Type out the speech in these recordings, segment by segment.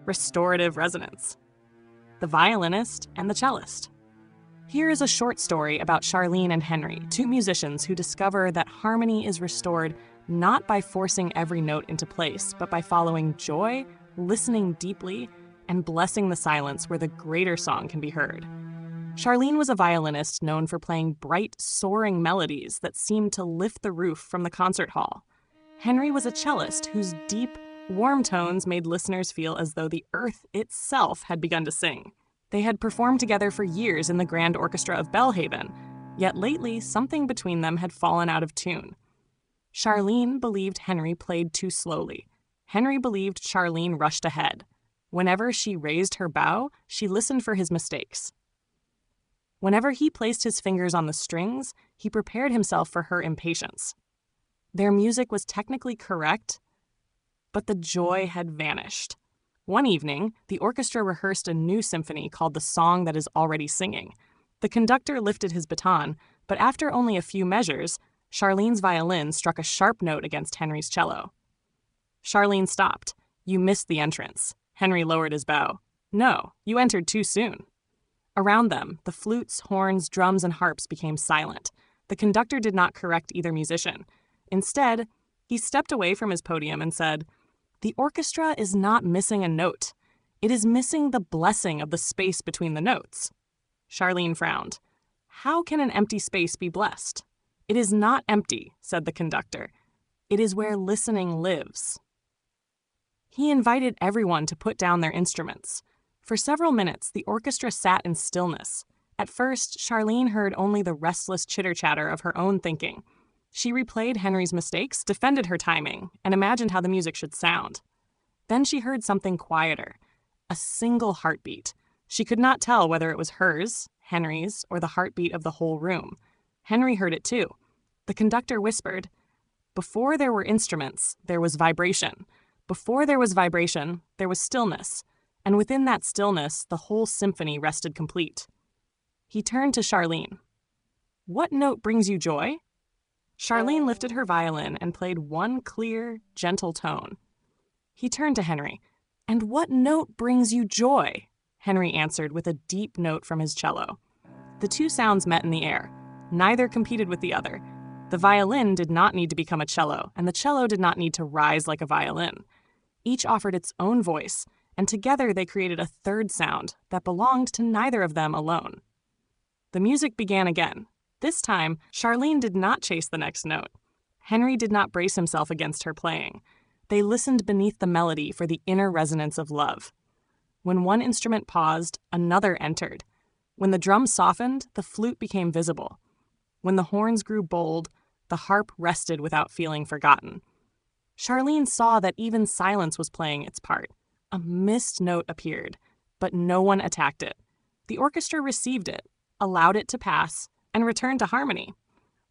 Restorative Resonance, The Violinist and the Cellist. Here is a short story about Charlene and Henry, two musicians who discover that harmony is restored not by forcing every note into place, but by following joy, listening deeply, and blessing the silence where the greater song can be heard. Charlene was a violinist known for playing bright, soaring melodies that seemed to lift the roof from the concert hall. Henry was a cellist whose deep, warm tones made listeners feel as though the earth itself had begun to sing. They had performed together for years in the Grand Orchestra of Bellhaven, yet lately something between them had fallen out of tune. Charlene believed Henry played too slowly. Henry believed Charlene rushed ahead. Whenever she raised her bow, she listened for his mistakes. Whenever he placed his fingers on the strings, he prepared himself for her impatience. Their music was technically correct, but the joy had vanished. One evening, the orchestra rehearsed a new symphony called The Song That Is Already Singing. The conductor lifted his baton, but after only a few measures, Charlene's violin struck a sharp note against Henry's cello. Charlene stopped. "You missed the entrance." Henry lowered his bow. "No, you entered too soon." Around them, the flutes, horns, drums, and harps became silent. The conductor did not correct either musician. Instead, he stepped away from his podium and said, "The orchestra is not missing a note. It is missing the blessing of the space between the notes." Charlene frowned. "How can an empty space be blessed?" "It is not empty," said the conductor. "It is where listening lives." He invited everyone to put down their instruments. For several minutes, the orchestra sat in stillness. At first, Charlene heard only the restless chitter-chatter of her own thinking. She replayed Henry's mistakes, defended her timing, and imagined how the music should sound. Then she heard something quieter, a single heartbeat. She could not tell whether it was hers, Henry's, or the heartbeat of the whole room. Henry heard it too. The conductor whispered, "Before there were instruments, there was vibration. Before there was vibration, there was stillness. And within that stillness, the whole symphony rested complete." He turned to Charlene. "What note brings you joy?" Charlene lifted her violin and played one clear, gentle tone. He turned to Henry. "And what note brings you joy?" Henry answered with a deep note from his cello. The two sounds met in the air. Neither competed with the other. The violin did not need to become a cello, and the cello did not need to rise like a violin. Each offered its own voice, and together they created a third sound that belonged to neither of them alone. The music began again. This time, Charlene did not chase the next note. Henry did not brace himself against her playing. They listened beneath the melody for the inner resonance of love. When one instrument paused, another entered. When the drum softened, the flute became visible. When the horns grew bold, the harp rested without feeling forgotten. Charlene saw that even silence was playing its part. A missed note appeared, but no one attacked it. The orchestra received it, allowed it to pass, and returned to harmony.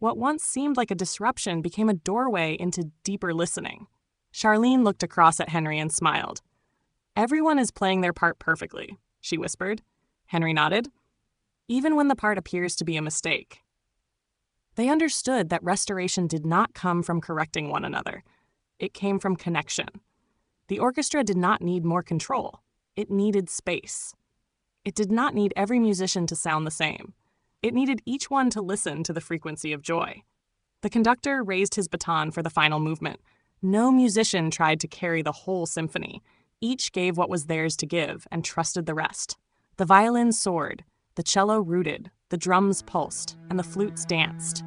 What once seemed like a disruption became a doorway into deeper listening. Charlene looked across at Henry and smiled. "Everyone is playing their part perfectly," she whispered. Henry nodded. "Even when the part appears to be a mistake." They understood that restoration did not come from correcting one another. It came from connection. The orchestra did not need more control. It needed space. It did not need every musician to sound the same. It needed each one to listen to the frequency of joy. The conductor raised his baton for the final movement. No musician tried to carry the whole symphony. Each gave what was theirs to give and trusted the rest. The violin soared, the cello rooted, the drums pulsed, and the flutes danced.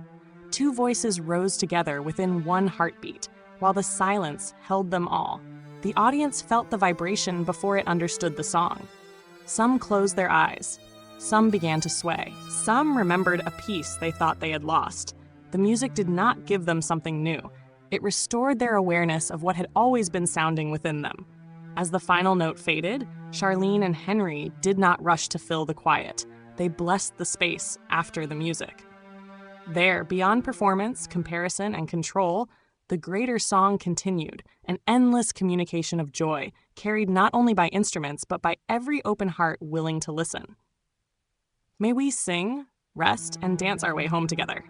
Two voices rose together within one heartbeat, while the silence held them all. The audience felt the vibration before it understood the song. Some closed their eyes. Some began to sway. Some remembered a piece they thought they had lost. The music did not give them something new. It restored their awareness of what had always been sounding within them. As the final note faded, Charlene and Henry did not rush to fill the quiet. They blessed the space after the music. There, beyond performance, comparison, and control, the greater song continued, an endless communication of joy, carried not only by instruments, but by every open heart willing to listen. May we sing, rest, and dance our way home together.